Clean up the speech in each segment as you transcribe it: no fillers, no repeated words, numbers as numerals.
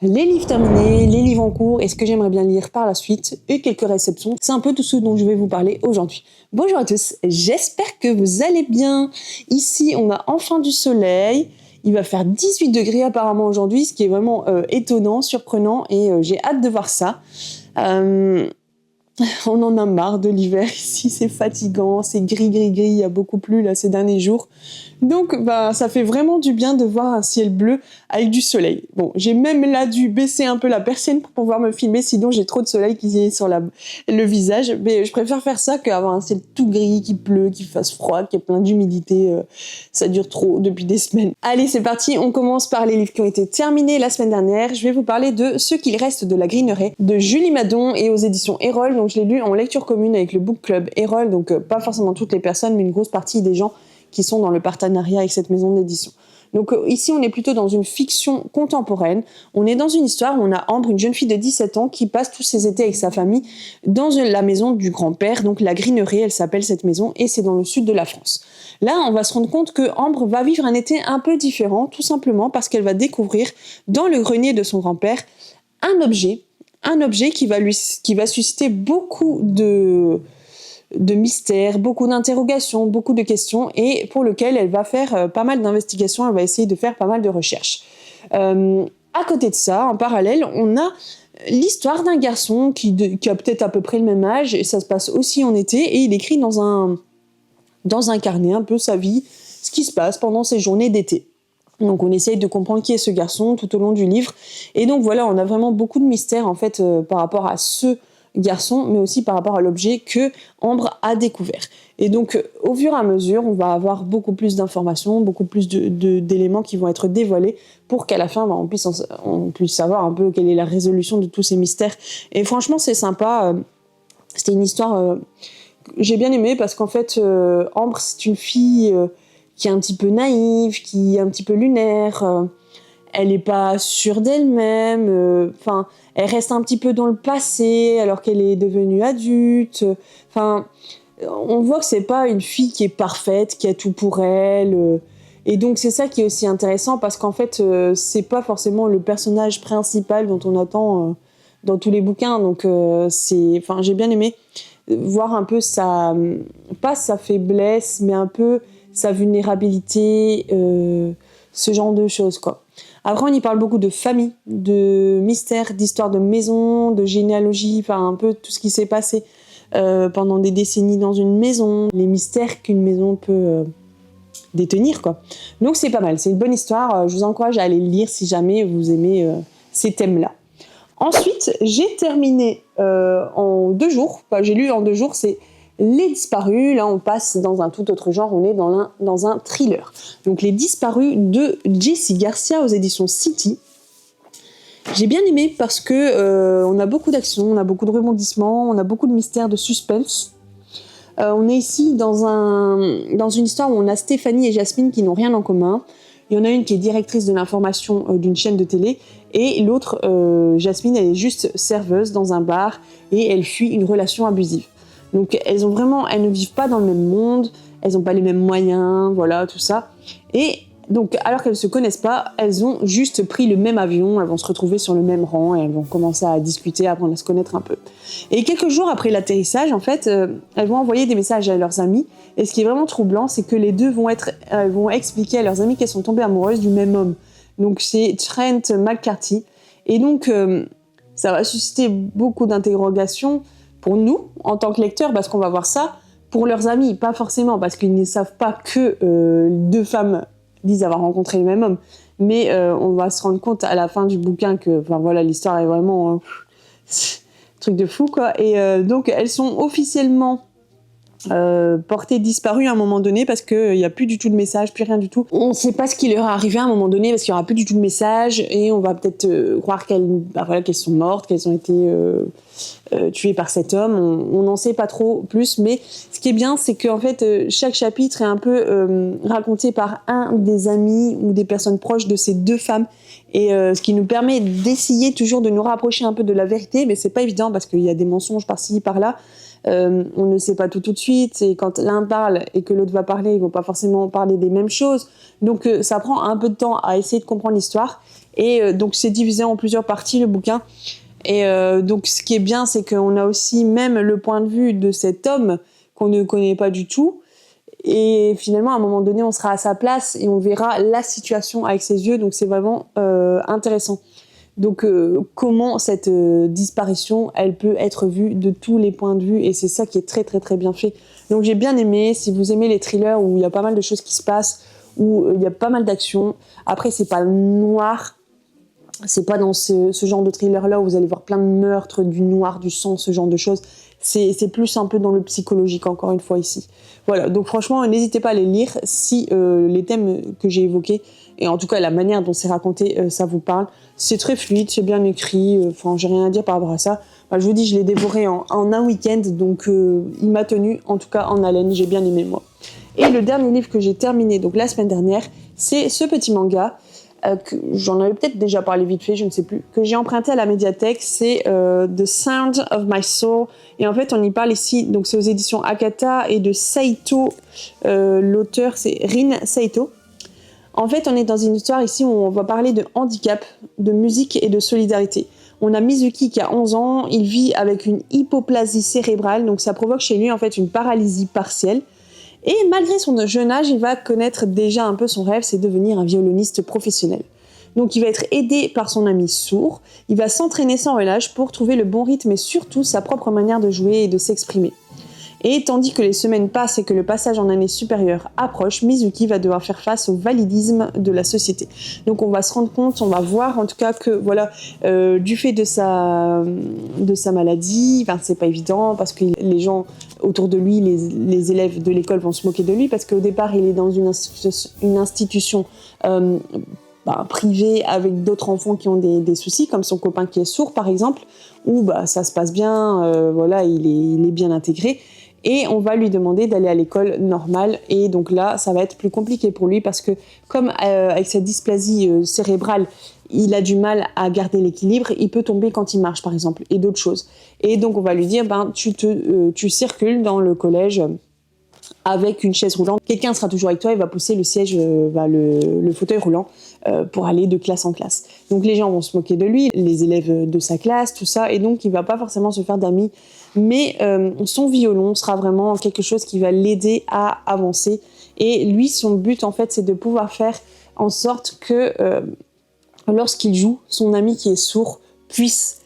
Les livres terminés, les livres en cours et ce que j'aimerais bien lire par la suite et quelques réceptions. C'est un peu tout ce dont je vais vous parler aujourd'hui. Bonjour à tous, j'espère que vous allez bien. Ici, on a enfin du soleil. Il va faire 18 degrés apparemment aujourd'hui, ce qui est vraiment étonnant, surprenant et j'ai hâte de voir ça. Euh, on en a marre de l'hiver ici, c'est fatigant, c'est gris, il y a beaucoup plu là ces derniers jours. Donc ça fait vraiment du bien de voir un ciel bleu avec du soleil. Bon, j'ai même là dû baisser un peu la persienne pour pouvoir me filmer, sinon j'ai trop de soleil qui est sur le visage. Mais je préfère faire ça qu'avoir un ciel tout gris, qui pleut, qui fasse froid, qui est plein d'humidité. Ça dure trop depuis des semaines. Allez, c'est parti, on commence par les livres qui ont été terminés la semaine dernière. Je vais vous parler de Ce qu'il reste de la Greeneraie de Julie Madon et aux éditions Erol. Donc je l'ai lu en lecture commune avec le Book Club Erol, donc pas forcément toutes les personnes, mais une grosse partie des gens qui sont dans le partenariat avec cette maison d'édition. Donc ici, on est plutôt dans une fiction contemporaine. On est dans une histoire où on a Ambre, une jeune fille de 17 ans, qui passe tous ses étés avec sa famille dans la maison du grand-père, donc la Greeneraie, elle s'appelle cette maison, et c'est dans le sud de la France. Là, on va se rendre compte que Ambre va vivre un été un peu différent, tout simplement parce qu'elle va découvrir dans le grenier de son grand-père un objet qui va susciter beaucoup de mystères, beaucoup d'interrogations, beaucoup de questions, et pour lequel elle va faire pas mal d'investigations, elle va essayer de faire pas mal de recherches. À côté de ça, en parallèle, on a l'histoire d'un garçon qui a peut-être à peu près le même âge, et ça se passe aussi en été, et il écrit dans un carnet un peu sa vie, ce qui se passe pendant ces journées d'été. Donc on essaye de comprendre qui est ce garçon tout au long du livre, et donc voilà, on a vraiment beaucoup de mystères en fait par rapport à ce garçon, mais aussi par rapport à l'objet que Ambre a découvert. Et donc, au fur et à mesure, on va avoir beaucoup plus d'informations, beaucoup plus d'éléments qui vont être dévoilés pour qu'à la fin, on puisse savoir un peu quelle est la résolution de tous ces mystères. Et franchement, c'est sympa. C'était une histoire que j'ai bien aimée parce qu'en fait, Ambre, c'est une fille qui est un petit peu naïve, qui est un petit peu lunaire. Elle n'est pas sûre d'elle-même. Elle reste un petit peu dans le passé alors qu'elle est devenue adulte. On voit que c'est pas une fille qui est parfaite, qui a tout pour elle. Et donc c'est ça qui est aussi intéressant parce qu'en fait c'est pas forcément le personnage principal dont on attend dans tous les bouquins. Donc j'ai bien aimé voir un peu pas sa faiblesse, mais un peu sa vulnérabilité, ce genre de choses quoi. Après, on y parle beaucoup de famille, de mystères, d'histoires de maison, de généalogie, un peu tout ce qui s'est passé pendant des décennies dans une maison, les mystères qu'une maison peut détenir, quoi. Donc c'est pas mal, c'est une bonne histoire. Je vous encourage à aller le lire si jamais vous aimez ces thèmes-là. Ensuite, j'ai terminé en 2 jours, j'ai lu en 2 jours, c'est Les Disparus. Là, on passe dans un tout autre genre, on est dans un thriller. Donc, Les Disparus de Jessie Garcia aux éditions City. J'ai bien aimé parce que on a beaucoup d'action, on a beaucoup de rebondissements, on a beaucoup de mystères, de suspense. On est ici dans une histoire où on a Stéphanie et Jasmine qui n'ont rien en commun. Il y en a une qui est directrice de l'information d'une chaîne de télé et l'autre, Jasmine, elle est juste serveuse dans un bar et elle fuit une relation abusive. Donc elles ne vivent pas dans le même monde, elles n'ont pas les mêmes moyens, voilà, tout ça. Et donc alors qu'elles ne se connaissent pas, elles ont juste pris le même avion, elles vont se retrouver sur le même rang et elles vont commencer à discuter, à apprendre à se connaître un peu. Et quelques jours après l'atterrissage, en fait, elles vont envoyer des messages à leurs amis. Et ce qui est vraiment troublant, c'est que les deux vont expliquer à leurs amis qu'elles sont tombées amoureuses du même homme. Donc c'est Trent McCarthy. Et donc ça va susciter beaucoup d'interrogations pour nous, en tant que lecteurs, parce qu'on va voir ça, pour leurs amis, pas forcément, parce qu'ils ne savent pas que 2 femmes disent avoir rencontré le même homme, mais on va se rendre compte à la fin du bouquin que, l'histoire est vraiment truc de fou, quoi. Et donc, elles sont officiellement portées disparues à un moment donné parce qu'il n'y a plus du tout de message, plus rien du tout. On ne sait pas ce qui leur est arrivé à un moment donné parce qu'il n'y aura plus du tout de message et on va peut-être croire qu'elles sont mortes, qu'elles ont été tuées par cet homme. On n'en sait pas trop plus, mais ce qui est bien, c'est qu'en fait, chaque chapitre est un peu raconté par un des amis ou des personnes proches de ces 2 femmes. Et ce qui nous permet d'essayer toujours de nous rapprocher un peu de la vérité, mais c'est pas évident parce qu'il y a des mensonges par-ci, par-là. On ne sait pas tout de suite, et quand l'un parle et que l'autre va parler, ils vont pas forcément parler des mêmes choses. Donc ça prend un peu de temps à essayer de comprendre l'histoire. Et donc c'est divisé en plusieurs parties le bouquin. Et donc ce qui est bien, c'est qu'on a aussi même le point de vue de cet homme qu'on ne connaît pas du tout. Et finalement, à un moment donné, on sera à sa place et on verra la situation avec ses yeux. Donc c'est vraiment intéressant. Donc comment cette disparition, elle peut être vue de tous les points de vue. Et c'est ça qui est très très très bien fait. Donc j'ai bien aimé. Si vous aimez les thrillers où il y a pas mal de choses qui se passent, où il y a pas mal d'action. Après, c'est pas noir. C'est pas dans ce genre de thriller-là où vous allez voir plein de meurtres, du noir, du sang, ce genre de choses. C'est plus un peu dans le psychologique, encore une fois, ici. Voilà, donc franchement, n'hésitez pas à les lire si les thèmes que j'ai évoqués, et en tout cas la manière dont c'est raconté, ça vous parle. C'est très fluide, c'est bien écrit, enfin, j'ai rien à dire par rapport à ça. Bah, je vous dis, je l'ai dévoré en un week-end, donc il m'a tenu, en tout cas en haleine, j'ai bien aimé, moi. Et le dernier livre que j'ai terminé, donc la semaine dernière, c'est ce petit manga, que j'en avais peut-être déjà parlé vite fait, je ne sais plus, que j'ai emprunté à la médiathèque, c'est The Sound of My Soul. Et en fait, on y parle ici, donc c'est aux éditions Akata et de Saito. L'auteur, c'est Rin Saito. En fait, on est dans une histoire ici où on va parler de handicap, de musique et de solidarité. On a Mizuki qui a 11 ans, il vit avec une hypoplasie cérébrale, donc ça provoque chez lui en fait une paralysie partielle. Et malgré son jeune âge, il va connaître déjà un peu son rêve, c'est devenir un violoniste professionnel. Donc il va être aidé par son ami sourd, il va s'entraîner sans relâche pour trouver le bon rythme et surtout sa propre manière de jouer et de s'exprimer. Et tandis que les semaines passent et que le passage en année supérieure approche, Mizuki va devoir faire face au validisme de la société. Donc on va se rendre compte, on va voir en tout cas que voilà, du fait de sa maladie, ben, c'est pas évident parce que les gens autour de lui, les élèves de l'école vont se moquer de lui parce qu'au départ il est dans une institution privée avec d'autres enfants qui ont des soucis, comme son copain qui est sourd par exemple, où bah, ça se passe bien, voilà, il est bien intégré. Et on va lui demander d'aller à l'école normale. Et donc là, ça va être plus compliqué pour lui parce que comme avec cette dysplasie cérébrale, il a du mal à garder l'équilibre, il peut tomber quand il marche par exemple, et d'autres choses. Et donc on va lui dire, tu circules dans le collège avec une chaise roulante. Quelqu'un sera toujours avec toi, il va pousser le siège, le fauteuil roulant pour aller de classe en classe. Donc les gens vont se moquer de lui, les élèves de sa classe, tout ça, et donc il va pas forcément se faire d'amis. Mais son violon sera vraiment quelque chose qui va l'aider à avancer. Et lui, son but en fait, c'est de pouvoir faire en sorte que lorsqu'il joue, son ami qui est sourd puisse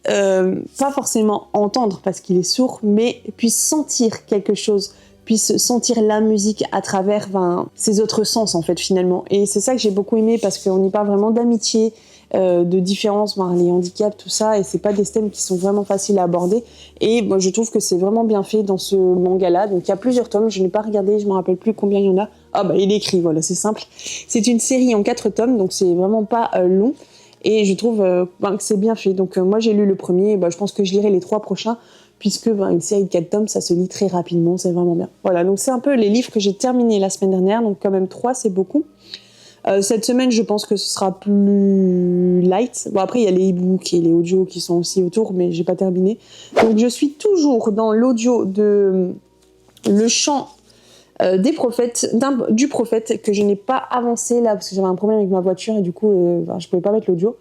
pas forcément entendre parce qu'il est sourd, mais puisse sentir quelque chose, puisse sentir la musique à travers ses autres sens en fait finalement. Et c'est ça que j'ai beaucoup aimé parce qu'on y parle vraiment d'amitié, de différence, les handicaps, tout ça, et c'est pas des thèmes qui sont vraiment faciles à aborder. Et moi je trouve que c'est vraiment bien fait dans ce manga-là. Donc il y a plusieurs tomes, je n'ai pas regardé, je me rappelle plus combien il y en a. Ah bah il est écrit, voilà, c'est simple. C'est une série en 4 tomes, donc c'est vraiment pas long. Et je trouve que c'est bien fait. Donc moi j'ai lu le premier, je pense que je lirai les 3 prochains, puisque une série de 4 tomes, ça se lit très rapidement, c'est vraiment bien. Voilà, donc c'est un peu les livres que j'ai terminés la semaine dernière, donc quand même 3, c'est beaucoup. Cette semaine, je pense que ce sera plus light. Bon, après, il y a les e-books et les audios qui sont aussi autour, mais j'ai pas terminé. Donc je suis toujours dans l'audio de Le Chant des prophètes, du prophète, que je n'ai pas avancé là, parce que j'avais un problème avec ma voiture, et du coup, je pouvais pas mettre l'audio.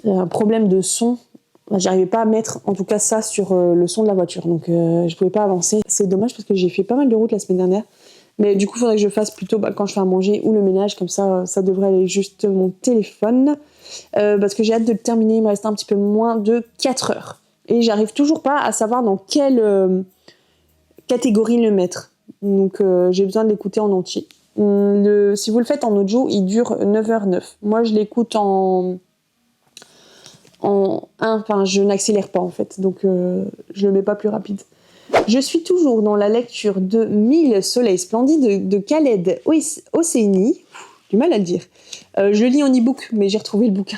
Un problème de son. J'arrivais pas à mettre, en tout cas, ça sur le son de la voiture. Donc, je pouvais pas avancer. C'est dommage parce que j'ai fait pas mal de route la semaine dernière. Mais du coup, il faudrait que je fasse plutôt quand je fais à manger ou le ménage. Comme ça, ça devrait aller juste mon téléphone. Parce que j'ai hâte de le terminer. Il me reste un petit peu moins de 4 heures. Et j'arrive toujours pas à savoir dans quelle catégorie le mettre. Donc, j'ai besoin de l'écouter en entier. Si vous le faites en audio, il dure 9h09. Moi, je l'écoute je n'accélère pas en fait, donc je le mets pas plus rapide. Je suis toujours dans la lecture de 1000 soleils splendides de Khaled Hosseini, du mal à le dire. Je le lis en e-book, mais j'ai retrouvé le bouquin.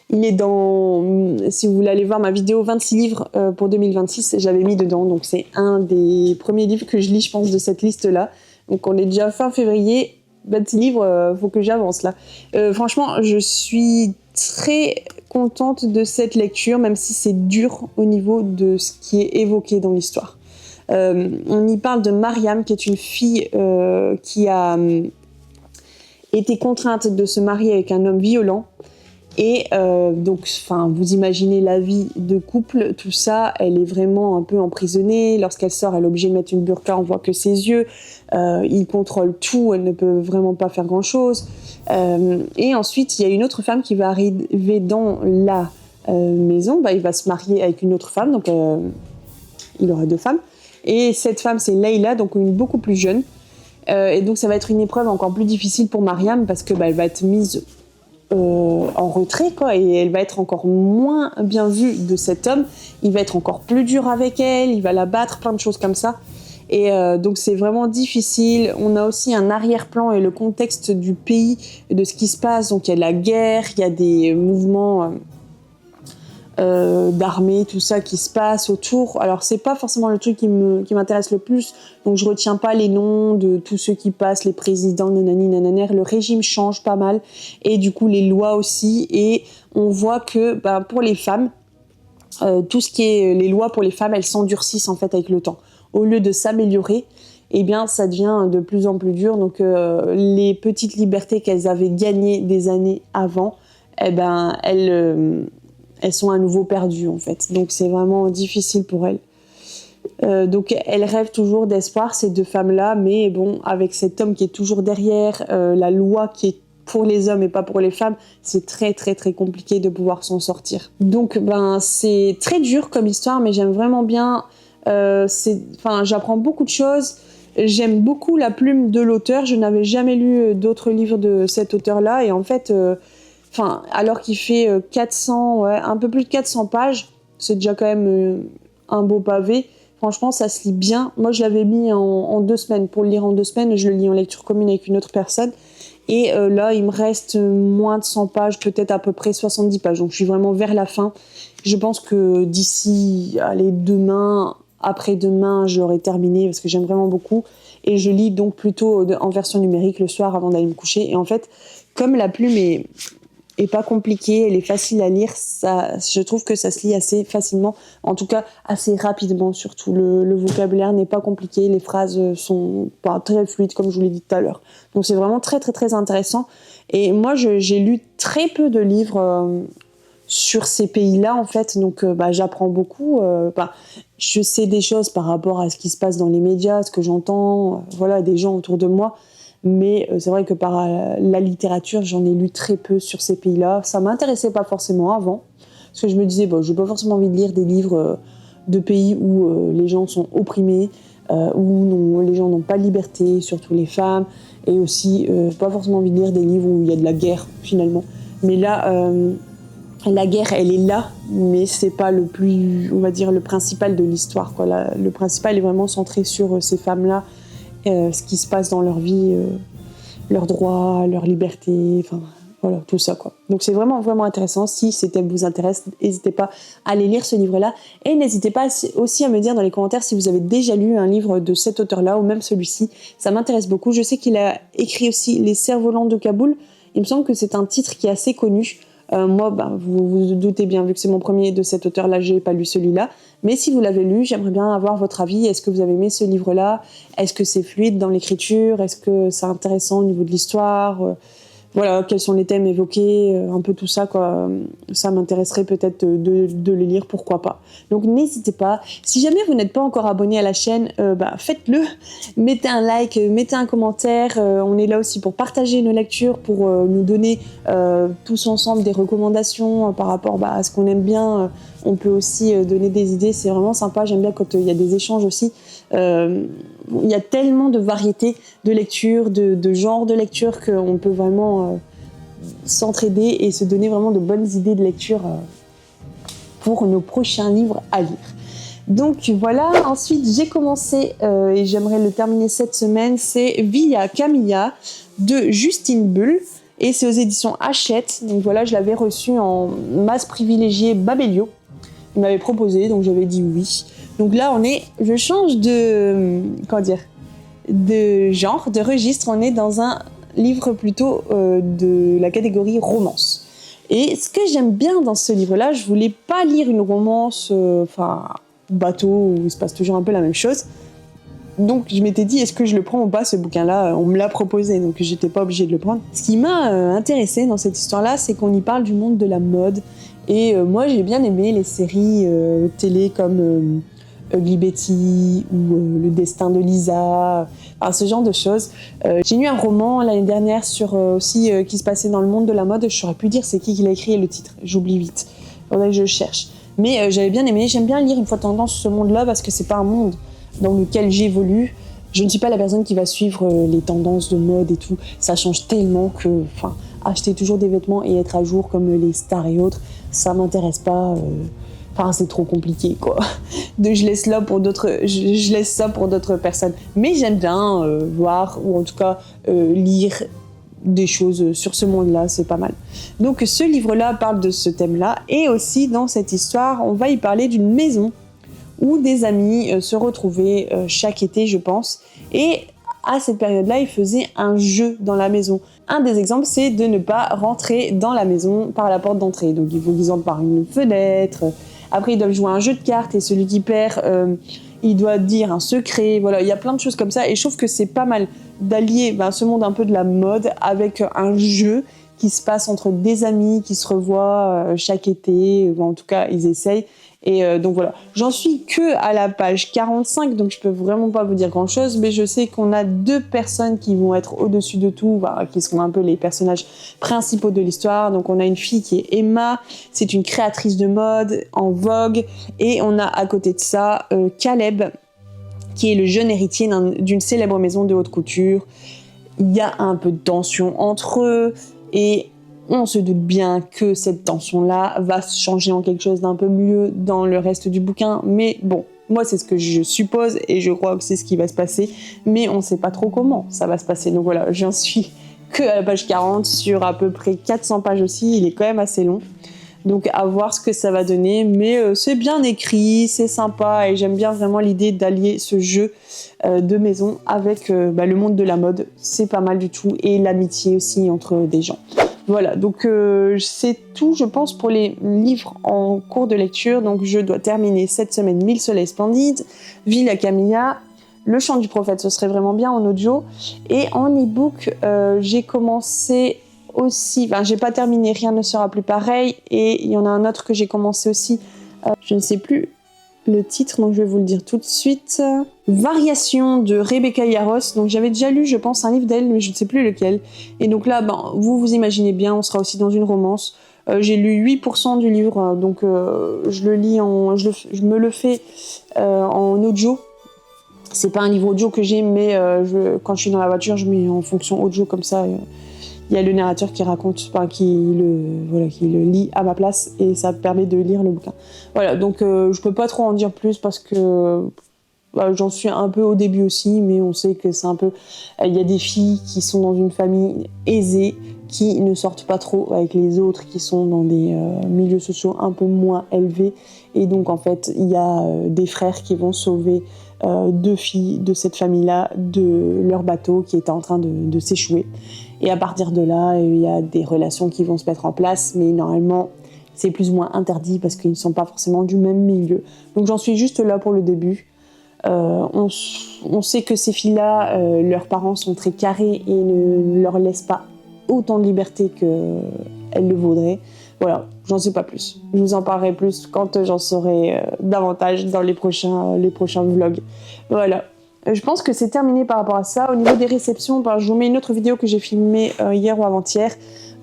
Il est dans, si vous voulez aller voir ma vidéo 26 livres pour 2026, j'avais mis dedans, donc c'est un des premiers livres que je lis, je pense, de cette liste-là. Donc on est déjà fin février, 26 livres, faut que j'avance là. Franchement, je suis très contente de cette lecture, même si c'est dur au niveau de ce qui est évoqué dans l'histoire. On y parle de Mariam, qui est une fille qui a était contrainte de se marier avec un homme violent. Et donc, vous imaginez la vie de couple, tout ça, elle est vraiment un peu emprisonnée. Lorsqu'elle sort, elle est obligée de mettre une burqa, on voit que ses yeux. Il contrôle tout, elle ne peut vraiment pas faire grand-chose. Et ensuite, il y a une autre femme qui va arriver dans la maison. Il va se marier avec une autre femme, donc il aura 2 femmes. Et cette femme, c'est Leïla, donc une beaucoup plus jeune. Et donc, ça va être une épreuve encore plus difficile pour Mariam parce que elle va être mise en retrait, quoi, et elle va être encore moins bien vue de cet homme. Il va être encore plus dur avec elle, il va la battre, plein de choses comme ça. Et donc c'est vraiment difficile. On a aussi un arrière-plan et le contexte du pays, de ce qui se passe. Donc il y a de la guerre, il y a des mouvements d'armée, tout ça qui se passe autour. Alors c'est pas forcément le truc qui m'intéresse le plus, donc je retiens pas les noms de tous ceux qui passent, les présidents, nanani, nananer. Le régime change pas mal, et du coup les lois aussi, et on voit que pour les femmes, tout ce qui est les lois pour les femmes, elles s'endurcissent en fait avec le temps. Au lieu de s'améliorer, eh bien ça devient de plus en plus dur. Donc les petites libertés qu'elles avaient gagnées des années avant, elles sont à nouveau perdues en fait. Donc c'est vraiment difficile pour elles. Donc elles rêvent toujours d'espoir, ces 2 femmes-là, mais bon, avec cet homme qui est toujours derrière, la loi qui est pour les hommes et pas pour les femmes, c'est très très très compliqué de pouvoir s'en sortir. Donc c'est très dur comme histoire, mais j'aime vraiment bien. J'apprends beaucoup de choses. J'aime beaucoup la plume de l'auteur. Je n'avais jamais lu d'autres livres de cet auteur-là, et en fait, alors qu'il fait 400, un peu plus de 400 pages, c'est déjà quand même un beau pavé. Franchement, ça se lit bien. Moi, je l'avais mis en 2 semaines. Pour le lire en 2 semaines, je le lis en lecture commune avec une autre personne. Et là, il me reste moins de 100 pages, peut-être à peu près 70 pages. Donc, je suis vraiment vers la fin. Je pense que d'ici, demain, après-demain, je l'aurai terminé parce que j'aime vraiment beaucoup. Et je lis donc plutôt en version numérique le soir avant d'aller me coucher. Et en fait, comme la plume est pas compliquée, elle est facile à lire, je trouve que ça se lit assez facilement, en tout cas assez rapidement surtout. Le vocabulaire n'est pas compliqué, les phrases sont pas très fluides comme je vous l'ai dit tout à l'heure. Donc c'est vraiment très très très intéressant. Et moi j'ai lu très peu de livres sur ces pays-là en fait, donc j'apprends beaucoup. Je sais des choses par rapport à ce qui se passe dans les médias, ce que j'entends, des gens autour de moi. Mais c'est vrai que par la littérature, j'en ai lu très peu sur ces pays-là. Ça m'intéressait pas forcément avant, parce que je me disais, j'ai pas forcément envie de lire des livres de pays où les gens sont opprimés, où les gens n'ont pas de liberté, surtout les femmes, et aussi pas forcément envie de lire des livres où il y a de la guerre finalement. Mais là, la guerre, elle est là, mais c'est pas le plus, on va dire, le principal de l'histoire, quoi. Le principal est vraiment centré sur ces femmes-là. Ce qui se passe dans leur vie, leurs droits, leur liberté, tout ça, quoi. Donc c'est vraiment vraiment intéressant. Si ce thème vous intéresse, n'hésitez pas à aller lire ce livre-là, et n'hésitez pas aussi à me dire dans les commentaires si vous avez déjà lu un livre de cet auteur-là ou même celui-ci. Ça m'intéresse beaucoup. Je sais qu'il a écrit aussi Les Cerfs-volants de Kaboul. Il me semble que c'est un titre qui est assez connu. Moi, vous vous doutez bien, vu que c'est mon premier de cet auteur-là, j'ai pas lu celui-là. Mais si vous l'avez lu, j'aimerais bien avoir votre avis. Est-ce que vous avez aimé ce livre-là ? Est-ce que c'est fluide dans l'écriture ? Est-ce que c'est intéressant au niveau de l'histoire ? Quels sont les thèmes évoqués ? Un peu tout ça, quoi. Ça m'intéresserait peut-être de le lire, pourquoi pas. Donc n'hésitez pas. Si jamais vous n'êtes pas encore abonné à la chaîne, faites-le. Mettez un like, mettez un commentaire. On est là aussi pour partager nos lectures, pour nous donner tous ensemble des recommandations par rapport à ce qu'on aime bien. On peut aussi donner des idées, c'est vraiment sympa. J'aime bien quand il y a des échanges aussi. Il y a tellement de variétés de lecture, de genres de lecture, qu'on peut vraiment s'entraider et se donner vraiment de bonnes idées de lecture pour nos prochains livres à lire. Donc voilà, ensuite j'ai commencé, et j'aimerais le terminer cette semaine, c'est Via Camilla de Justine Bull, et c'est aux éditions Hachette. Donc voilà, je l'avais reçu en masse privilégiée Babelio. Il m'avait proposé, donc j'avais dit oui. Donc là, je change de genre, de registre. On est dans un livre plutôt de la catégorie romance. Et ce que j'aime bien dans ce livre-là, je voulais pas lire une romance, bateau, où il se passe toujours un peu la même chose. Donc je m'étais dit, est-ce que je le prends ou pas ce bouquin-là? On me l'a proposé, donc j'étais pas obligée de le prendre. Ce qui m'a intéressée dans cette histoire-là, c'est qu'on y parle du monde de la mode. Et moi j'ai bien aimé les séries télé comme Ugly Betty ou Le Destin de Lisa, enfin, ce genre de choses. J'ai lu un roman l'année dernière sur aussi qui se passait dans le monde de la mode. Je saurais plus dire c'est qui l'a écrit et le titre, j'oublie vite. Faudrait que je cherche. Mais j'avais bien aimé, j'aime bien lire une fois de temps en temps sur ce monde-là parce que c'est pas un monde dans lequel j'évolue. Je ne suis pas la personne qui va suivre les tendances de mode et tout. Ça change tellement que, acheter toujours des vêtements et être à jour comme les stars et autres, ça m'intéresse pas. C'est trop compliqué, quoi. Je laisse ça pour d'autres personnes. Mais j'aime bien voir, ou en tout cas lire des choses sur ce monde-là, c'est pas mal. Donc ce livre-là parle de ce thème-là, et aussi dans cette histoire, on va y parler d'une maison où des amis se retrouvaient chaque été, je pense, et à cette période-là, ils faisaient un jeu dans la maison. Un des exemples, c'est de ne pas rentrer dans la maison par la porte d'entrée. Donc il faut qu'ils entrent par une fenêtre. Après, ils doivent jouer à un jeu de cartes et celui qui perd, il doit dire un secret. Voilà, il y a plein de choses comme ça. Et je trouve que c'est pas mal d'allier ce monde un peu de la mode avec un jeu qui se passe entre des amis qui se revoient chaque été. En tout cas, ils essayent. Et donc voilà, j'en suis que à la page 45, donc je peux vraiment pas vous dire grand chose, mais je sais qu'on a 2 personnes qui vont être au-dessus de tout, qui seront un peu les personnages principaux de l'histoire. Donc on a une fille qui est Emma, c'est une créatrice de mode en vogue, et on a à côté de ça Caleb, qui est le jeune héritier d'une célèbre maison de haute couture. Il y a un peu de tension entre eux, et on se doute bien que cette tension-là va se changer en quelque chose d'un peu mieux dans le reste du bouquin. Mais bon, moi, c'est ce que je suppose et je crois que c'est ce qui va se passer. Mais on ne sait pas trop comment ça va se passer. Donc voilà, j'en suis que à la page 40 sur à peu près 400 pages aussi. Il est quand même assez long. Donc à voir ce que ça va donner. Mais c'est bien écrit, c'est sympa et j'aime bien vraiment l'idée d'allier ce jeu de maison avec le monde de la mode. C'est pas mal du tout. Et l'amitié aussi entre des gens. Voilà, donc c'est tout, je pense, pour les livres en cours de lecture. Donc je dois terminer cette semaine 1000 soleils splendides, Villa Camilla, Le chant du prophète, ce serait vraiment bien en audio. Et en e-book, j'ai commencé aussi, j'ai pas terminé, Rien ne sera plus pareil. Et il y en a un autre que j'ai commencé aussi, je ne sais plus le titre, donc je vais vous le dire tout de suite. Variation de Rebecca Yarros. Donc j'avais déjà lu, je pense, un livre d'elle, mais je ne sais plus lequel. Et donc là, vous imaginez bien, on sera aussi dans une romance. J'ai lu 8% du livre, donc je le lis je me le fais en audio. C'est pas un livre audio que j'ai, mais quand je suis dans la voiture, je mets en fonction audio comme ça. Il y a le narrateur qui raconte, qui le lit à ma place et ça permet de lire le bouquin. Voilà, donc je peux pas trop en dire plus parce que j'en suis un peu au début aussi, mais on sait que c'est un peu... Il y a des filles qui sont dans une famille aisée, qui ne sortent pas trop avec les autres, qui sont dans des milieux sociaux un peu moins élevés. Et donc en fait, il y a des frères qui vont sauver 2 filles de cette famille-là de leur bateau qui était en train de s'échouer. Et à partir de là, il y a des relations qui vont se mettre en place, mais normalement, c'est plus ou moins interdit parce qu'ils ne sont pas forcément du même milieu. Donc j'en suis juste là pour le début. On sait que ces filles-là, leurs parents sont très carrés et ne leur laissent pas autant de liberté qu'elles le voudraient. Voilà, j'en sais pas plus. Je vous en parlerai plus quand j'en saurai davantage dans les prochains vlogs. Voilà. Je pense que c'est terminé par rapport à ça. Au niveau des réceptions, je vous mets une autre vidéo que j'ai filmée hier ou avant-hier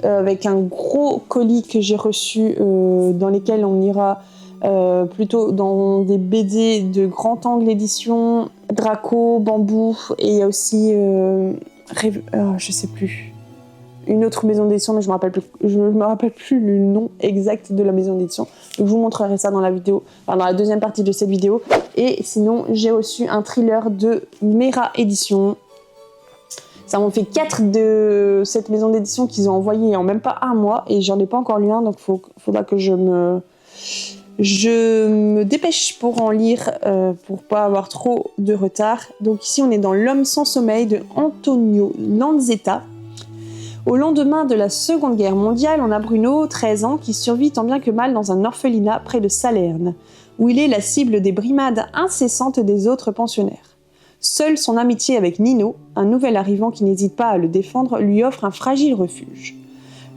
avec un gros colis que j'ai reçu dans lesquels on ira plutôt dans des BD de grand angle édition, Draco, Bambou, et il y a aussi je sais plus, une autre maison d'édition, mais je me rappelle plus le nom exact de la maison d'édition. Donc je vous montrerai ça dans la vidéo, dans la deuxième partie de cette vidéo. Et sinon, j'ai reçu un thriller de Mera Édition. Ça m'en fait 4 de cette maison d'édition qu'ils ont envoyé en même pas un mois, et j'en ai pas encore lu un, donc faudra que je me dépêche pour en lire, pour pas avoir trop de retard. Donc ici, on est dans L'homme sans sommeil de Antonio Lanzetta. Au lendemain de la Seconde Guerre mondiale, on a Bruno, 13 ans, qui survit tant bien que mal dans un orphelinat près de Salerne, où il est la cible des brimades incessantes des autres pensionnaires. Seule son amitié avec Nino, un nouvel arrivant qui n'hésite pas à le défendre, lui offre un fragile refuge.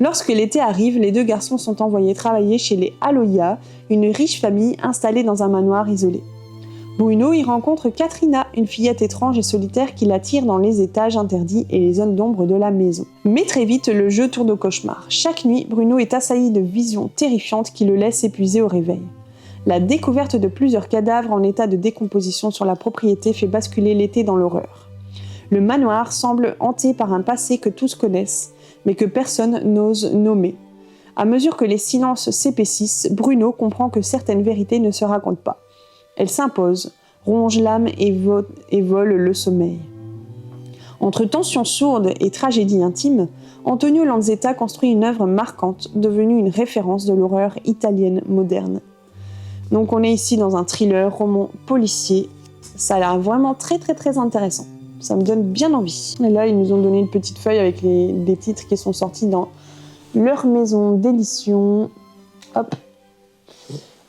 Lorsque l'été arrive, les deux garçons sont envoyés travailler chez les Aloya, une riche famille installée dans un manoir isolé. Bruno y rencontre Katrina, une fillette étrange et solitaire qui l'attire dans les étages interdits et les zones d'ombre de la maison. Mais très vite, le jeu tourne au cauchemar. Chaque nuit, Bruno est assailli de visions terrifiantes qui le laissent épuisé au réveil. La découverte de plusieurs cadavres en état de décomposition sur la propriété fait basculer l'été dans l'horreur. Le manoir semble hanté par un passé que tous connaissent, mais que personne n'ose nommer. À mesure que les silences s'épaississent, Bruno comprend que certaines vérités ne se racontent pas. Elles s'imposent, rongent l'âme et volent le sommeil. Entre tensions sourdes et tragédies intimes, Antonio Lanzetta construit une œuvre marquante, devenue une référence de l'horreur italienne moderne. Donc on est ici dans un thriller, roman policier. Ça a l'air vraiment très très très intéressant. Ça me donne bien envie. Et là, ils nous ont donné une petite feuille avec des titres qui sont sortis dans leur maison d'édition. Hop.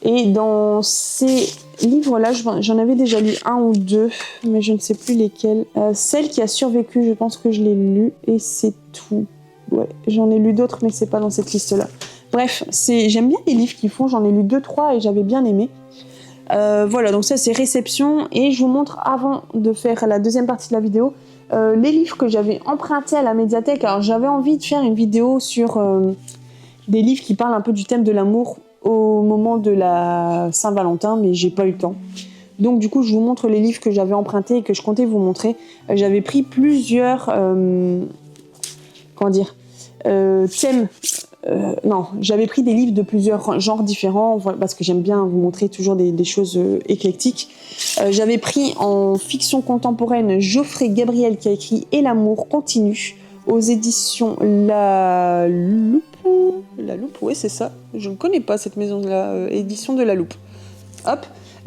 Et dans ces livres-là, j'en avais déjà lu un ou deux, mais je ne sais plus lesquels. Celle qui a survécu, je pense que je l'ai lu, et c'est tout. Ouais, j'en ai lu d'autres, mais c'est pas dans cette liste-là. Bref, j'aime bien les livres qu'ils font, j'en ai lu 2-3 et j'avais bien aimé. Voilà, donc ça c'est réception, et je vous montre, avant de faire la deuxième partie de la vidéo, les livres que j'avais empruntés à la médiathèque. Alors j'avais envie de faire une vidéo sur des livres qui parlent un peu du thème de l'amour au moment de la Saint-Valentin, mais j'ai pas eu le temps. Donc du coup, je vous montre les livres que j'avais empruntés et que je comptais vous montrer. J'avais pris plusieurs thèmes. Non, j'avais pris des livres de plusieurs genres différents, parce que j'aime bien vous montrer toujours des choses éclectiques. J'avais pris en fiction contemporaine Geoffrey Gabriel qui a écrit « Et l'amour continue » aux éditions La Loupe. La Loupe, oui, c'est ça. Je ne connais pas cette maison-là, édition de La Loupe. Hop,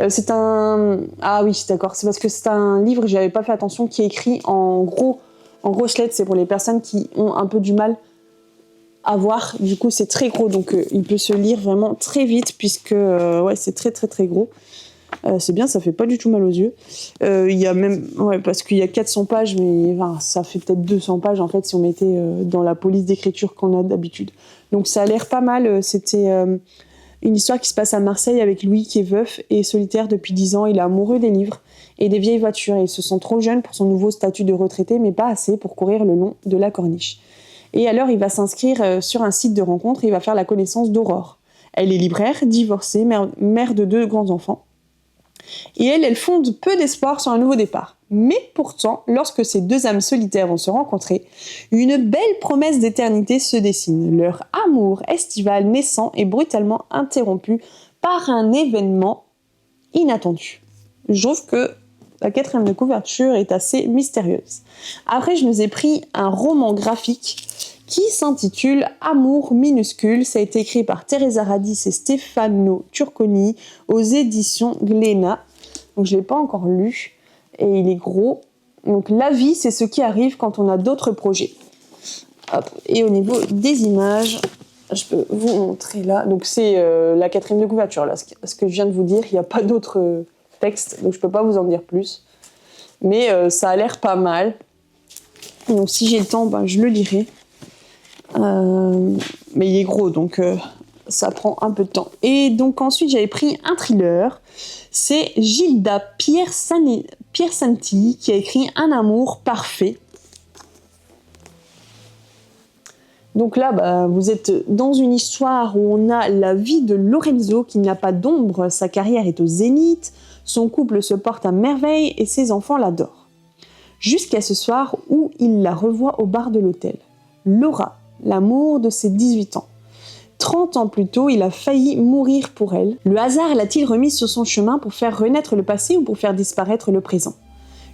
c'est un... Ah oui, d'accord, c'est parce que c'est un livre, j'avais pas fait attention, qui est écrit en grosses lettres. C'est pour les personnes qui ont un peu du mal à voir. Du coup, c'est très gros, donc il peut se lire vraiment très vite, puisque ouais, c'est très très très gros. C'est bien, ça fait pas du tout mal aux yeux. Il y a même, ouais, parce qu'il y a 400 pages, mais enfin, ça fait peut-être 200 pages en fait si on mettait dans la police d'écriture qu'on a d'habitude. Donc ça a l'air pas mal. C'était une histoire qui se passe à Marseille avec Louis qui est veuf et solitaire depuis 10 ans. Il est amoureux des livres et des vieilles voitures. Et il se sent trop jeune pour son nouveau statut de retraité, mais pas assez pour courir le long de la corniche. Et alors il va s'inscrire sur un site de rencontre et il va faire la connaissance d'Aurore. Elle est libraire, divorcée, mère de 2 grands-enfants. Et elle fonde peu d'espoir sur un nouveau départ. Mais pourtant, lorsque ces 2 âmes solitaires vont se rencontrer, une belle promesse d'éternité se dessine. Leur amour estival naissant est brutalement interrompu par un événement inattendu. Je trouve que la 4e de couverture est assez mystérieuse. Après, je nous ai pris un roman graphique qui s'intitule Amour minuscule. Ça a été écrit par Teresa Radis et Stefano Turconi aux éditions Glénat. Donc je ne l'ai pas encore lu et il est gros. Donc la vie, c'est ce qui arrive quand on a d'autres projets. Hop. Et au niveau des images, je peux vous montrer là. Donc c'est la 4e de couverture là. Ce que je viens de vous dire, il n'y a pas d'autres textes, donc je ne peux pas vous en dire plus. Mais ça a l'air pas mal. Donc si j'ai le temps, je le lirai. Mais il est gros, donc ça prend un peu de temps. Et donc ensuite, j'avais pris un thriller. C'est Gilda Piersanti qui a écrit Un amour parfait. Donc là, vous êtes dans une histoire où on a la vie de Lorenzo qui n'a pas d'ombre, sa carrière est au zénith, son couple se porte à merveille et ses enfants l'adorent. Jusqu'à ce soir où il la revoit au bar de l'hôtel. Laura, l'amour de ses 18 ans. 30 ans plus tôt, il a failli mourir pour elle. Le hasard l'a-t-il remise sur son chemin pour faire renaître le passé ou pour faire disparaître le présent ?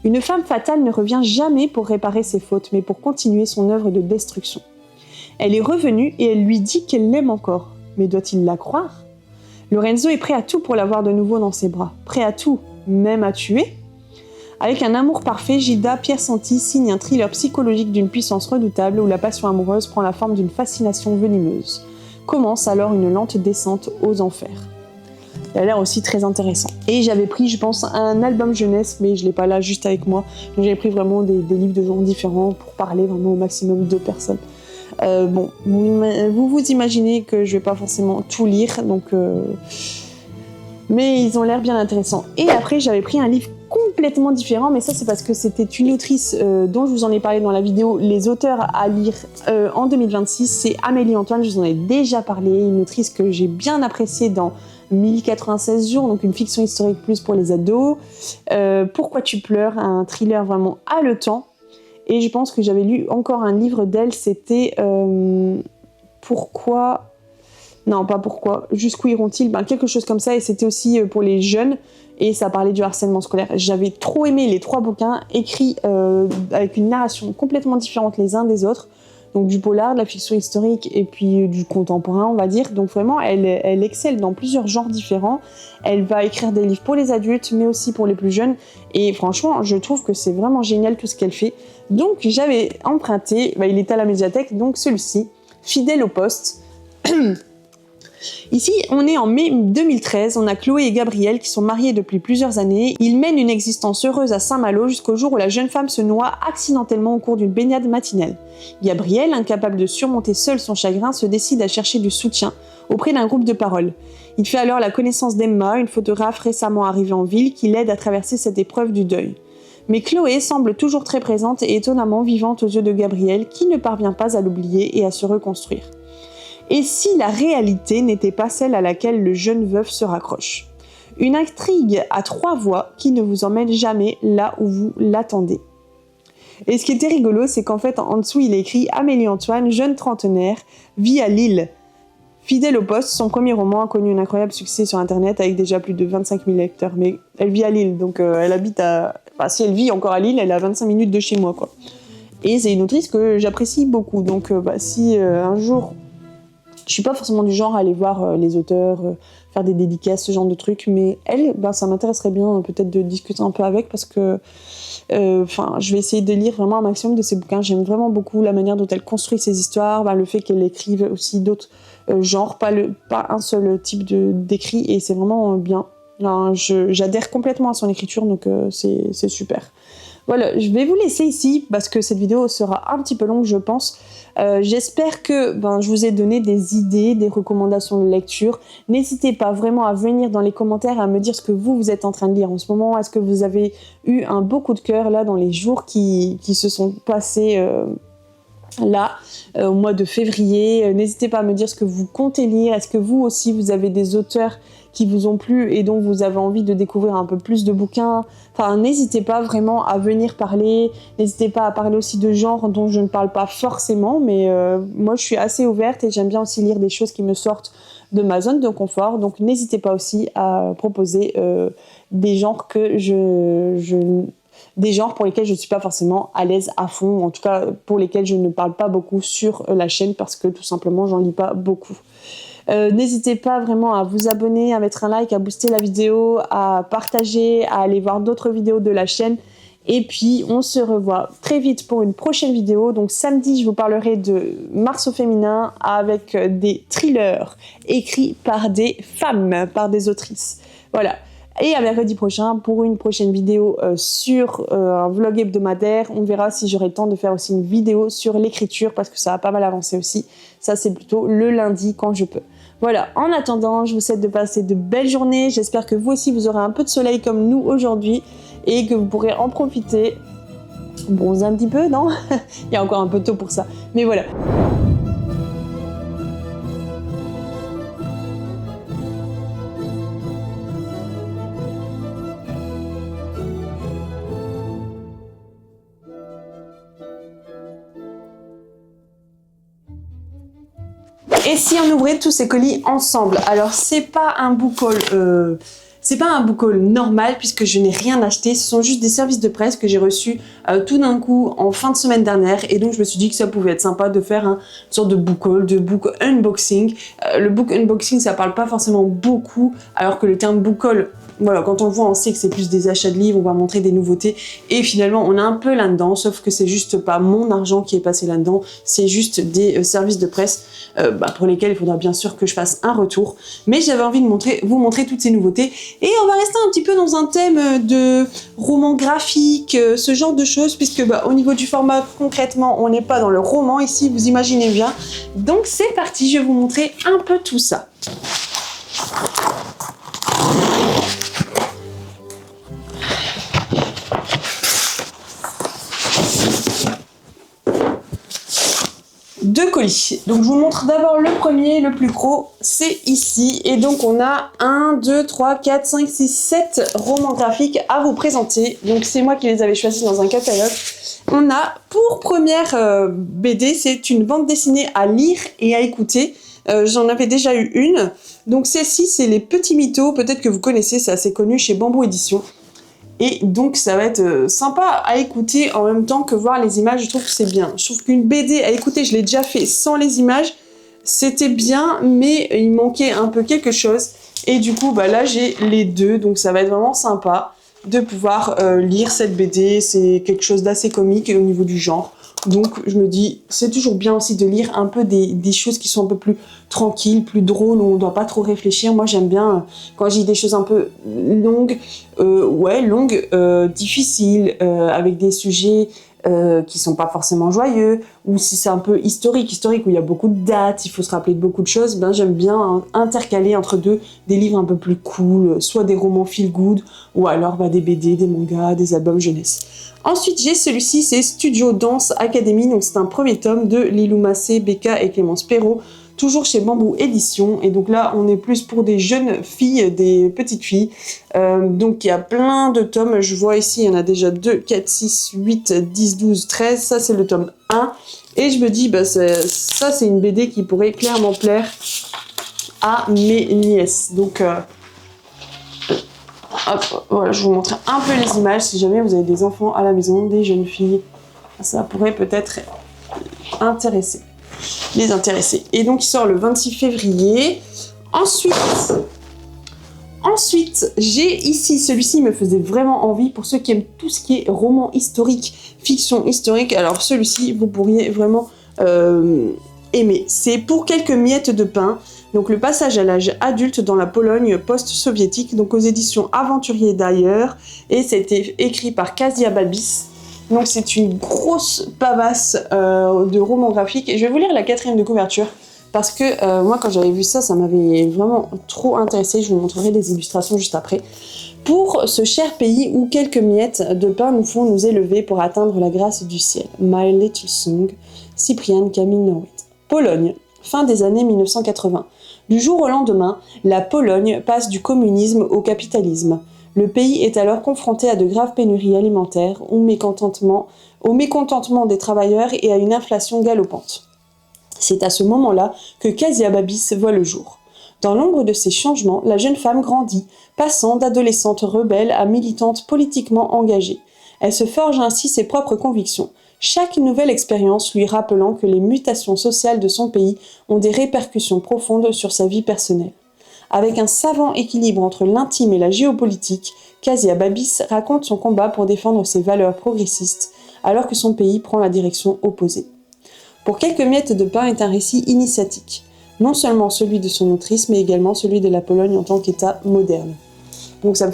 Une femme fatale ne revient jamais pour réparer ses fautes, mais pour continuer son œuvre de destruction. Elle est revenue et elle lui dit qu'elle l'aime encore. Mais doit-il la croire ? Lorenzo est prêt à tout pour l'avoir de nouveau dans ses bras. Prêt à tout, même à tuer ? Avec Un amour parfait, Gilda Piersanti signe un thriller psychologique d'une puissance redoutable où la passion amoureuse prend la forme d'une fascination venimeuse. Commence alors une lente descente aux enfers. Il a l'air aussi très intéressant. Et j'avais pris, je pense, un album jeunesse, mais je l'ai pas là juste avec moi. Donc j'avais pris vraiment des livres de genres différents pour parler vraiment au maximum de personnes. Bon, vous imaginez que je vais pas forcément tout lire, donc mais ils ont l'air bien intéressants. Et après, j'avais pris un livre complètement différent, mais ça c'est parce que c'était une autrice dont je vous en ai parlé dans la vidéo Les auteurs à lire en 2026, c'est Amélie Antoine, je vous en ai déjà parlé, une autrice que j'ai bien appréciée dans 1096 jours, donc une fiction historique plus pour les ados. Pourquoi tu pleures, un thriller vraiment haletant. Et je pense que j'avais lu encore un livre d'elle, c'était Pourquoi... Non, pas pourquoi. Jusqu'où iront-ils? Quelque chose comme ça. Et c'était aussi pour les jeunes. Et ça parlait du harcèlement scolaire. J'avais trop aimé les 3 bouquins écrits avec une narration complètement différente les uns des autres. Donc du polar, de la fiction historique et puis du contemporain, on va dire. Donc vraiment, elle excelle dans plusieurs genres différents. Elle va écrire des livres pour les adultes, mais aussi pour les plus jeunes. Et franchement, je trouve que c'est vraiment génial tout ce qu'elle fait. Donc j'avais emprunté, il est à la médiathèque, donc celui-ci, Fidèle au poste. Ici, on est en mai 2013, on a Chloé et Gabriel qui sont mariés depuis plusieurs années. Ils mènent une existence heureuse à Saint-Malo jusqu'au jour où la jeune femme se noie accidentellement au cours d'une baignade matinale. Gabriel, incapable de surmonter seul son chagrin, se décide à chercher du soutien auprès d'un groupe de parole. Il fait alors la connaissance d'Emma, une photographe récemment arrivée en ville qui l'aide à traverser cette épreuve du deuil. Mais Chloé semble toujours très présente et étonnamment vivante aux yeux de Gabriel qui ne parvient pas à l'oublier et à se reconstruire. Et si la réalité n'était pas celle à laquelle le jeune veuf se raccroche? Une intrigue à 3 voix qui ne vous emmène jamais là où vous l'attendez. Et ce qui était rigolo, c'est qu'en fait, en dessous, il est écrit « Amélie Antoine, jeune trentenaire, vit à Lille. Fidèle au poste, son premier roman a connu un incroyable succès sur Internet avec déjà plus de 25 000 lecteurs. Mais elle vit à Lille, donc elle habite à... Enfin, si elle vit encore à Lille, elle est à 25 minutes de chez moi, quoi. Et c'est une autrice que j'apprécie beaucoup. Donc si un jour... Je suis pas forcément du genre à aller voir les auteurs, faire des dédicaces, ce genre de trucs, mais elle, ça m'intéresserait bien peut-être de discuter un peu avec parce que je vais essayer de lire vraiment un maximum de ses bouquins. J'aime vraiment beaucoup la manière dont elle construit ses histoires, le fait qu'elle écrive aussi d'autres genres, pas un seul type d'écrit, et c'est vraiment bien. J'adhère complètement à son écriture, donc c'est super. Voilà, je vais vous laisser ici parce que cette vidéo sera un petit peu longue, je pense. J'espère que je vous ai donné des idées, des recommandations de lecture. N'hésitez pas vraiment à venir dans les commentaires et à me dire ce que vous êtes en train de lire en ce moment. Est-ce que vous avez eu un beau coup de cœur là dans les jours qui se sont passés au mois de février? N'hésitez pas à me dire ce que vous comptez lire. Est-ce que vous aussi vous avez des auteurs qui vous ont plu et dont vous avez envie de découvrir un peu plus de bouquins? Enfin, n'hésitez pas vraiment à venir parler. N'hésitez pas à parler aussi de genres dont je ne parle pas forcément, mais moi je suis assez ouverte et j'aime bien aussi lire des choses qui me sortent de ma zone de confort. Donc n'hésitez pas aussi à proposer des genres des genres pour lesquels je ne suis pas forcément à l'aise à fond, en tout cas pour lesquels je ne parle pas beaucoup sur la chaîne parce que tout simplement j'en lis pas beaucoup. N'hésitez pas vraiment à vous abonner, à mettre un like, à booster la vidéo, à partager, à aller voir d'autres vidéos de la chaîne. Et puis on se revoit très vite pour une prochaine vidéo. Donc samedi, je vous parlerai de Mars au féminin avec des thrillers écrits par des femmes, par des autrices. Voilà. Et à mercredi prochain pour une prochaine vidéo sur un vlog hebdomadaire. On verra si j'aurai le temps de faire aussi une vidéo sur l'écriture parce que ça a pas mal avancé aussi. Ça, c'est plutôt le lundi quand je peux. Voilà, en attendant, je vous souhaite de passer de belles journées. J'espère que vous aussi, vous aurez un peu de soleil comme nous aujourd'hui et que vous pourrez en profiter. Bronzer un petit peu, non? Il y a encore un peu tôt pour ça. Mais voilà. Et si on ouvrait tous ces colis ensemble? Alors c'est pas un book haul C'est pas un book haul normal puisque je n'ai rien acheté, ce sont juste des services de presse que j'ai reçus tout d'un coup en fin de semaine dernière et donc je me suis dit que ça pouvait être sympa de faire une sorte de book haul, de book unboxing. Le book unboxing ça parle pas forcément beaucoup alors que le terme book haul, voilà, quand on le voit, on sait que c'est plus des achats de livres, on va montrer des nouveautés et finalement on est un peu là-dedans, sauf que c'est juste pas mon argent qui est passé là-dedans, c'est juste des services de presse pour lesquels il faudra bien sûr que je fasse un retour. Mais j'avais envie de vous montrer toutes ces nouveautés et on va rester un petit peu dans un thème de roman graphique, ce genre de choses, puisque au niveau du format concrètement on n'est pas dans le roman ici, vous imaginez bien. Donc c'est parti, je vais vous montrer un peu tout ça. Deux colis. Donc je vous montre d'abord le premier, le plus gros, c'est ici. Et donc on a 1, 2, 3, 4, 5, 6, 7 romans graphiques à vous présenter. Donc c'est moi qui les avais choisis dans un catalogue. On a pour première BD, c'est une bande dessinée à lire et à écouter. J'en avais déjà eu une. Donc celle-ci, c'est Les Petits Mythos. Peut-être que vous connaissez, c'est assez connu chez Bamboo Édition. Et donc ça va être sympa à écouter en même temps que voir les images, je trouve que c'est bien. Je trouve qu'une BD à écouter, je l'ai déjà fait sans les images, c'était bien, mais il manquait un peu quelque chose. Et du coup, là j'ai les deux, donc ça va être vraiment sympa de pouvoir lire cette BD. C'est quelque chose d'assez comique au niveau du genre. Donc je me dis, c'est toujours bien aussi de lire un peu des choses qui sont un peu plus tranquilles, plus drôles, où on ne doit pas trop réfléchir. Moi j'aime bien quand j'ai des choses un peu longues, difficiles, avec des sujets qui sont pas forcément joyeux, ou si c'est un peu historique où il y a beaucoup de dates, il faut se rappeler de beaucoup de choses, j'aime bien intercaler entre deux des livres un peu plus cool, soit des romans feel good, ou alors des BD, des mangas, des albums jeunesse. Ensuite, j'ai celui-ci, c'est Studio Dance Academy, donc c'est un premier tome de Lilou Massé, Becca et Clémence Perrault, toujours chez Bamboo Édition, et donc là, on est plus pour des jeunes filles, des petites filles, donc il y a plein de tomes, je vois ici, il y en a déjà 2, 4, 6, 8, 10, 12, 13, ça c'est le tome 1, et je me dis, ça c'est une BD qui pourrait clairement plaire à mes nièces, donc... hop, voilà, je vous montre un peu les images si jamais vous avez des enfants à la maison, des jeunes filles. Ça pourrait peut-être les intéresser. Et donc il sort le 26 février. Ensuite, j'ai ici, celui-ci me faisait vraiment envie pour ceux qui aiment tout ce qui est roman historique, fiction historique. Alors celui-ci, vous pourriez vraiment aimer. C'est Pour quelques miettes de pain. Donc le passage à l'âge adulte dans la Pologne post-soviétique, donc aux éditions Aventuriers d'ailleurs, et c'était écrit par Kasia Babis. Donc c'est une grosse pavasse de romans graphiques, et je vais vous lire la 4e de couverture, parce que moi quand j'avais vu ça, ça m'avait vraiment trop intéressée, je vous montrerai les illustrations juste après. Pour ce cher pays où quelques miettes de pain nous font nous élever pour atteindre la grâce du ciel. My Little Song, Cypriane Camille Norwid. Pologne, fin des années 1980. Du jour au lendemain, la Pologne passe du communisme au capitalisme. Le pays est alors confronté à de graves pénuries alimentaires, au mécontentement des travailleurs et à une inflation galopante. C'est à ce moment-là que Kasia Babis voit le jour. Dans l'ombre de ces changements, la jeune femme grandit, passant d'adolescente rebelle à militante politiquement engagée. Elle se forge ainsi ses propres convictions, chaque nouvelle expérience lui rappelant que les mutations sociales de son pays ont des répercussions profondes sur sa vie personnelle. Avec un savant équilibre entre l'intime et la géopolitique, Kasia Babis raconte son combat pour défendre ses valeurs progressistes, alors que son pays prend la direction opposée. Pour quelques miettes de pain est un récit initiatique, non seulement celui de son autrice, mais également celui de la Pologne en tant qu'État moderne. Donc ça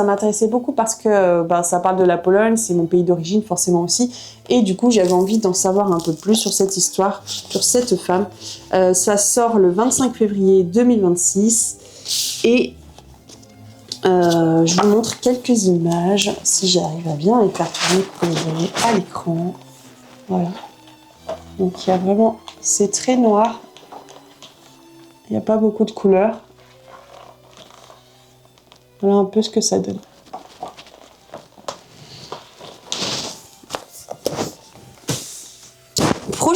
m'intéressait beaucoup parce que ça parle de la Pologne, c'est mon pays d'origine forcément aussi, et du coup j'avais envie d'en savoir un peu plus sur cette histoire, sur cette femme. Ça sort le 25 février 2026, et je vous montre quelques images, si j'arrive à bien les faire tourner pour que vous voyez à l'écran. Voilà. Donc il y a vraiment, c'est très noir, il n'y a pas beaucoup de couleurs. Voilà un peu ce que ça donne.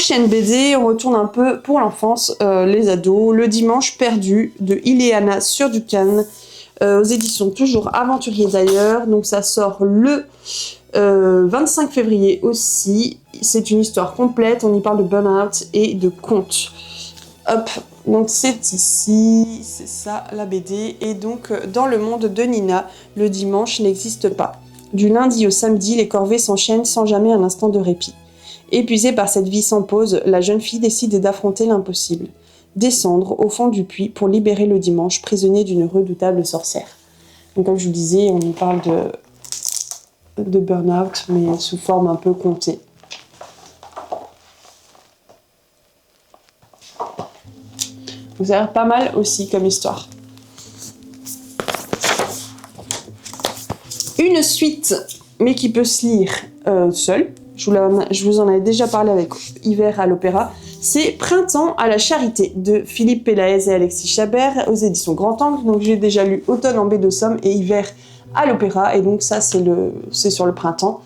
Prochaine BD, on retourne un peu pour l'enfance, les ados, Le Dimanche perdu de Ileana Surducan, aux éditions toujours Aventuriers d'ailleurs. Donc ça sort le 25 février aussi. C'est une histoire complète, on y parle de burn-out et de contes. Hop, donc c'est ici, c'est ça la BD. Et donc dans le monde de Nina, le dimanche n'existe pas. Du lundi au samedi, les corvées s'enchaînent sans jamais un instant de répit. Épuisée par cette vie sans pause, la jeune fille décide d'affronter l'impossible. Descendre au fond du puits pour libérer le dimanche, prisonnier d'une redoutable sorcière. Donc comme je vous disais, on y parle de burn-out, mais sous forme un peu contée. Donc ça a l'air pas mal aussi comme histoire. Une suite, mais qui peut se lire seule. Je vous en avais déjà parlé avec Hiver à l'Opéra. C'est Printemps à la Charité de Philippe Pélaez et Alexis Chabert aux éditions Grand Angle. Donc j'ai déjà lu Automne en baie de Somme et Hiver à l'Opéra. Et donc ça, c'est sur le printemps.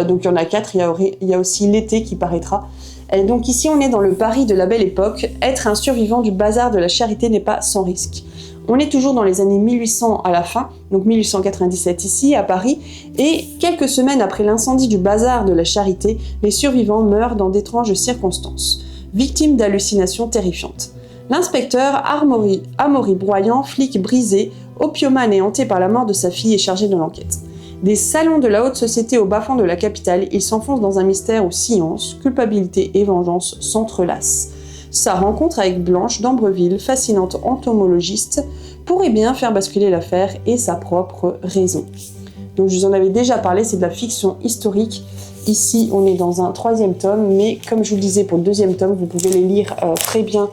Donc il y en a 4. Il y a aussi l'été qui paraîtra. Et donc ici, on est dans le Paris de la Belle Époque. Être un survivant du bazar de la Charité n'est pas sans risque. On est toujours dans les années 1800 à la fin, donc 1897 ici, à Paris, et quelques semaines après l'incendie du bazar de la Charité, les survivants meurent dans d'étranges circonstances, victimes d'hallucinations terrifiantes. L'inspecteur Amaury Broyant, flic brisé, opiomane et hanté par la mort de sa fille, est chargé de l'enquête. Des salons de la haute société au bas-fond de la capitale, il s'enfonce dans un mystère où science, culpabilité et vengeance s'entrelacent. Sa rencontre avec Blanche d'Ambreville, fascinante entomologiste, pourrait bien faire basculer l'affaire et sa propre raison. Donc je vous en avais déjà parlé, c'est de la fiction historique. Ici, on est dans un 3e tome, mais comme je vous le disais pour le 2e tome, vous pouvez les lire très bien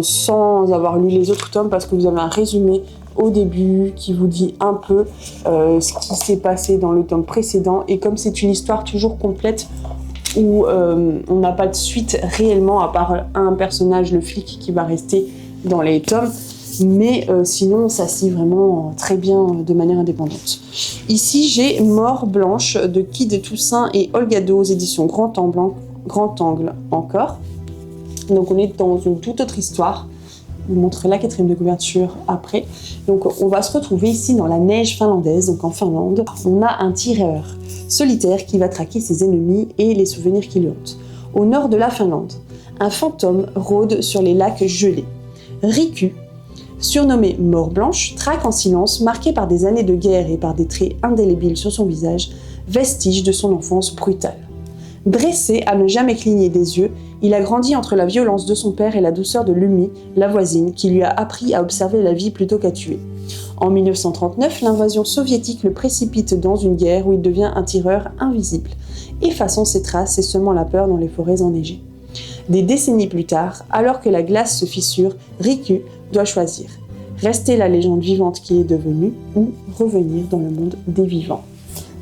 sans avoir lu les autres tomes parce que vous avez un résumé au début qui vous dit un peu ce qui s'est passé dans le tome précédent. Et comme c'est une histoire toujours complète, où on n'a pas de suite réellement, à part un personnage, le flic, qui va rester dans les tomes. Mais sinon, ça se lit vraiment très bien de manière indépendante. Ici, j'ai Mort Blanche de Guy de Toussaint et Olgado aux éditions Grand Angle encore. Donc on est dans une toute autre histoire. Je vous montrerai la 4e de couverture après. Donc on va se retrouver ici dans la neige finlandaise, donc en Finlande. On a un tireur solitaire qui va traquer ses ennemis et les souvenirs qui le hantent. Au nord de la Finlande, un fantôme rôde sur les lacs gelés. Riku, surnommé Mort Blanche, traque en silence, marqué par des années de guerre et par des traits indélébiles sur son visage, vestiges de son enfance brutale. Dressé à ne jamais cligner des yeux, il a grandi entre la violence de son père et la douceur de Lumi, la voisine, qui lui a appris à observer la vie plutôt qu'à tuer. En 1939, l'invasion soviétique le précipite dans une guerre où il devient un tireur invisible, effaçant ses traces et semant la peur dans les forêts enneigées. Des décennies plus tard, alors que la glace se fissure, Riku doit choisir. Rester la légende vivante qui est devenue ou revenir dans le monde des vivants.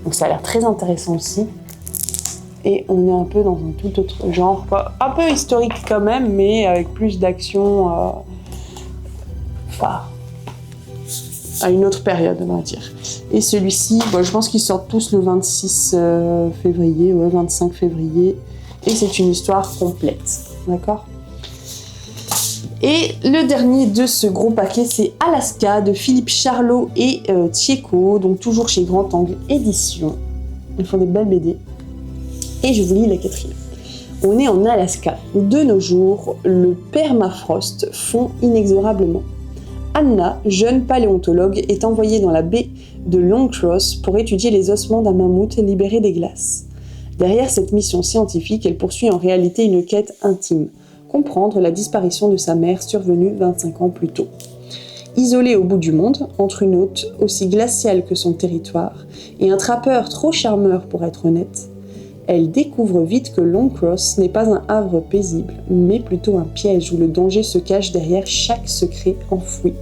Donc ça a l'air très intéressant aussi. Et on est un peu dans un tout autre genre, un peu historique quand même, mais avec plus d'action, à une autre période, on va dire. Et celui-ci, je pense qu'ils sortent tous le 26 février, 25 février, et c'est une histoire complète, d'accord ? Et le dernier de ce gros paquet, c'est Alaska de Philippe Charlot et Tchéco, donc toujours chez Grand Angle Éditions. Ils font des belles BD. Et je vous lis la 4e. On est en Alaska. De nos jours, le permafrost fond inexorablement. Anna, jeune paléontologue, est envoyée dans la baie de Long Cross pour étudier les ossements d'un mammouth libéré des glaces. Derrière cette mission scientifique, elle poursuit en réalité une quête intime, comprendre la disparition de sa mère survenue 25 ans plus tôt. Isolée au bout du monde, entre une hôte aussi glaciale que son territoire et un trappeur trop charmeur pour être honnête, elle découvre vite que Long Cross n'est pas un havre paisible, mais plutôt un piège où le danger se cache derrière chaque secret enfoui.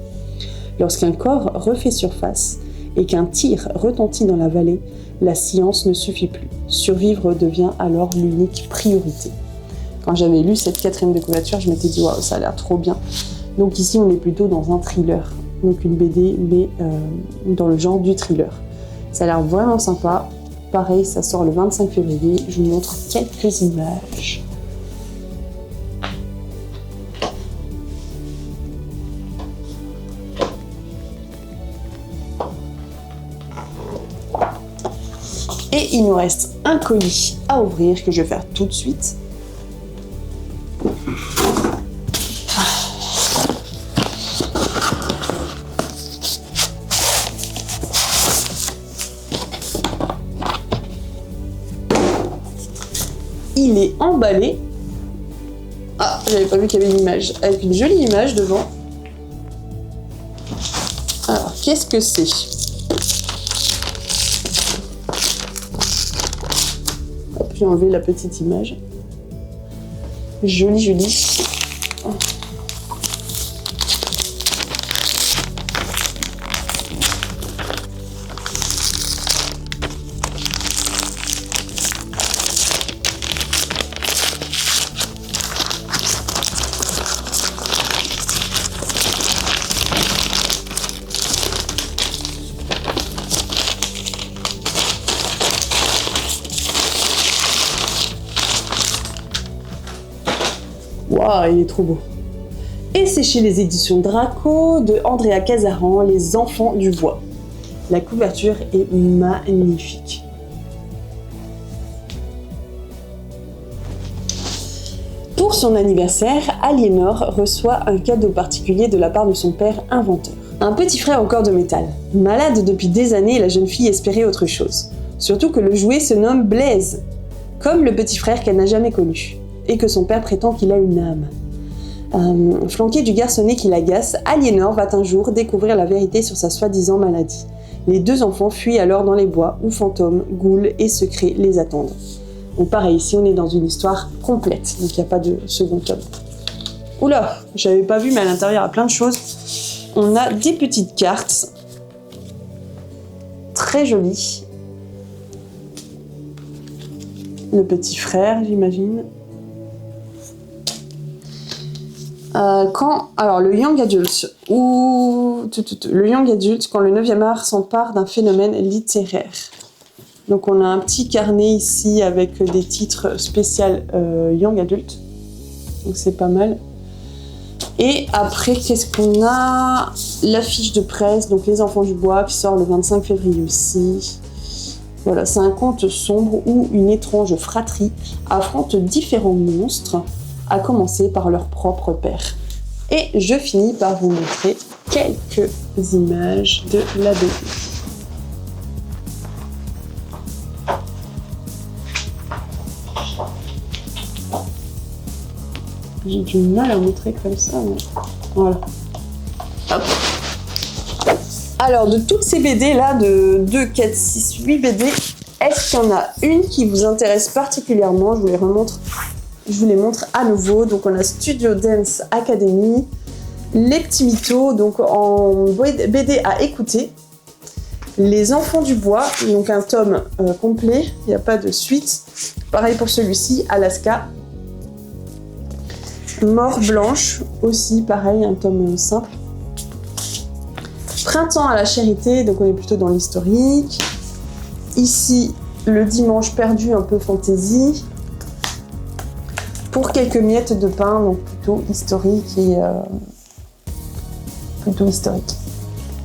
Lorsqu'un corps refait surface et qu'un tir retentit dans la vallée, la science ne suffit plus. Survivre devient alors l'unique priorité. Quand j'avais lu cette 4e de couverture, je m'étais dit « Waouh, ça a l'air trop bien ». Donc ici, on est plutôt dans un thriller, donc une BD, mais dans le genre du thriller. Ça a l'air vraiment sympa. Pareil, ça sort le 25 février. Je vous montre quelques images. Et il nous reste un colis à ouvrir que je vais faire tout de suite. Il est emballé. Ah, j'avais pas vu qu'il y avait une image. Avec une jolie image devant. Alors, qu'est-ce que c'est? Hop, j'ai enlevé la petite image. Jolie, jolie. Waouh, il est trop beau. Et c'est chez les éditions Draco de Andrea Casaran, Les Enfants du Bois. La couverture est magnifique. Pour son anniversaire, Aliénor reçoit un cadeau particulier de la part de son père inventeur. Un petit frère au corps de métal. Malade depuis des années, la jeune fille espérait autre chose. Surtout que le jouet se nomme Blaise, comme le petit frère qu'elle n'a jamais connu, et que son père prétend qu'il a une âme. Flanqué du garçonnet qui l'agace, Aliénor va un jour découvrir la vérité sur sa soi-disant maladie. Les deux enfants fuient alors dans les bois où fantômes, ghouls et secrets les attendent. Donc pareil, ici on est dans une histoire complète, donc il n'y a pas de second tome. Oula, j'avais pas vu, mais à l'intérieur il y a plein de choses. On a des petites cartes, très jolies. Le petit frère, j'imagine. Alors le Young Adult, le Young Adult, quand le 9e art s'empare d'un phénomène littéraire. Donc on a un petit carnet ici avec des titres spéciaux Young Adult, donc c'est pas mal. Et après, qu'est-ce qu'on a? L'affiche de presse, donc Les Enfants du Bois, qui sort le 25 février aussi. Voilà, c'est un conte sombre où une étrange fratrie affronte différents monstres, à commencer par leur propre père. Et je finis par vous montrer quelques images de la BD. J'ai du mal à montrer comme ça, mais voilà. Hop. Alors, de toutes ces BD là, de 2, 4, 6, 8 BD, est-ce qu'il y en a une qui vous intéresse particulièrement? Je vous les montre à nouveau. Donc on a Studio Dance Academy, Les Petits Mythos, donc en BD à écouter. Les Enfants du Bois, donc un tome complet, il n'y a pas de suite. Pareil pour celui-ci, Alaska. Mort Blanche, aussi pareil, un tome simple. Printemps à la Charité, donc on est plutôt dans l'historique. Ici, Le Dimanche perdu, un peu fantaisie. Pour quelques miettes de pain, donc plutôt historique et plutôt historique.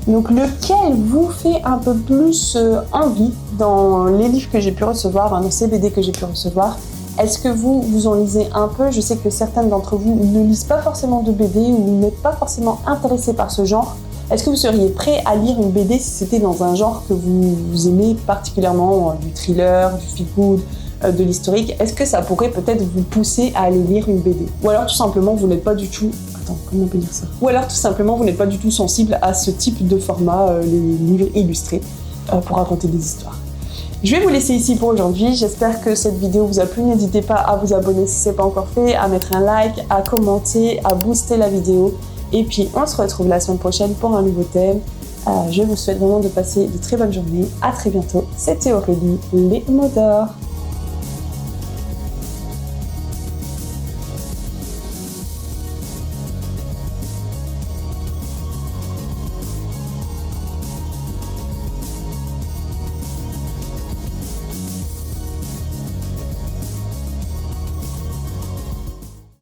Donc lequel vous fait un peu plus envie dans les livres que j'ai pu recevoir, dans ces BD que j'ai pu recevoir? Est-ce que vous en lisez un peu? Je sais que certaines d'entre vous ne lisent pas forcément de BD ou n'êtes pas forcément intéressés par ce genre. Est-ce que vous seriez prêt à lire une BD si c'était dans un genre que vous aimez particulièrement, du thriller, du feel-good, de l'historique? Est-ce que ça pourrait peut-être vous pousser à aller lire une BD? Ou alors tout simplement vous n'êtes pas du tout... Attends, comment on peut dire ça? Ou alors tout simplement vous n'êtes pas du tout sensible à ce type de format, les livres illustrés, pour raconter des histoires. Je vais vous laisser ici pour aujourd'hui. J'espère que cette vidéo vous a plu. N'hésitez pas à vous abonner si ce n'est pas encore fait, à mettre un like, à commenter, à booster la vidéo. Et puis on se retrouve la semaine prochaine pour un nouveau thème. Je vous souhaite vraiment de passer de très bonnes journées. À très bientôt. C'était Aurélie, les mots d'or.